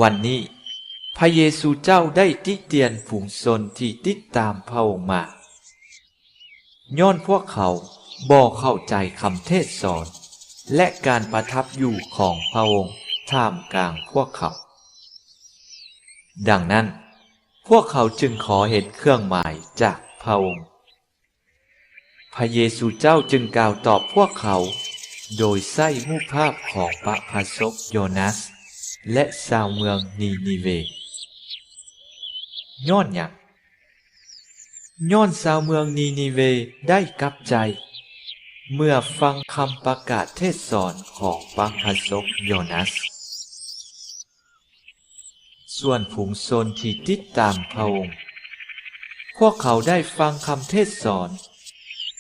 วันนี้พระเยซูเจ้าได้ติเตียนฝูงชนที่ติดตามพระองค์มาย้อนพวกเขาบ่เข้าใจคำเทศสอนและการประทับอยู่ของพระองค์ท่ามกลางพวกเขาดังนั้นพวกเขาจึงขอเห็นเครื่องหมายจากพระองค์พระเยซูเจ้าจึงกล่าวตอบพวกเขาโดยใช้รูปภาพของพระพาสกโยนัสและชาวเมืองนีนีเวย้อนหยังย้อนชาวเมืองนีนีเวได้กลับใจเมื่อฟังคำประกาศเทศสอนของพระพาสกโยนัสส่วนฝูงชนที่ติดตามพระองค์พวกเขาได้ฟังคำเทศสอน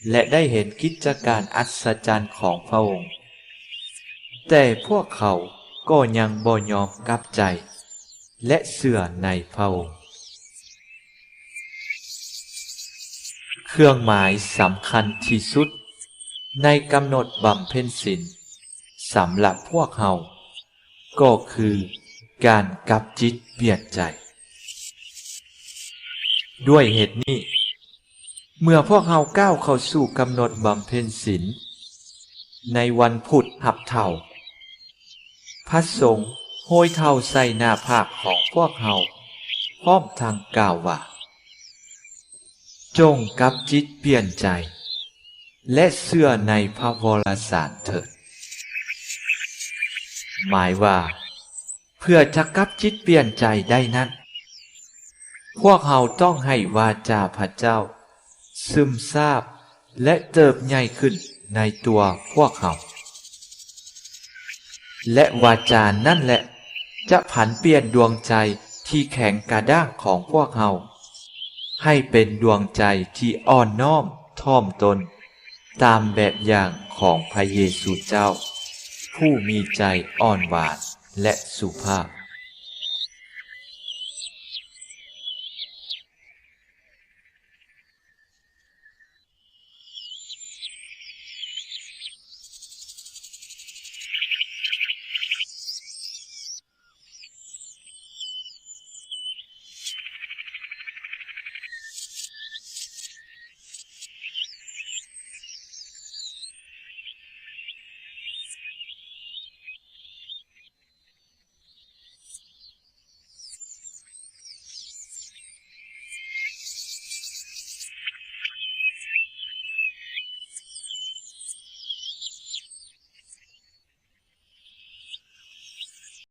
และได้เห็นกิจการอัศจรรย์ของพระองค์แต่พวกเขาก็ยังบ่ยอมกลับใจและเชื่อในพระองค์เครื่องหมายสำคัญที่สุดในกำหนดบำเพ็ญศีลสำหรับพวกเราก็คือการกลับจิตเปลี่ยนใจด้วยเหตุนี้เมื่อพวกเราก้าวเข้าสู่กำหนดบำเพ็ญศีลในวันพุธหับเท่าพระสงฆ์โห้อยเท่าใส่หน้าผากของพวกเราพร้อมทางกล่าวว่าจงกลับจิตเปลี่ยนใจและเชื่อในพระวรสารเถิดหมายว่าเพื่อจะกลับจิตเปลี่ยนใจได้นั้นพวกเราต้องให้วาจาพระเจ้าซึมซาบและเติบใหญ่ขึ้นในตัวพวกเราและวาจานั่นแหละจะผันเปลี่ยนดวงใจที่แข็งกระด้างของพวกเราให้เป็นดวงใจที่อ่อนน้อมถ่อมตนตามแบบอย่างของพระเยซูเจ้าผู้มีใจอ่อนหวานและสุภาพ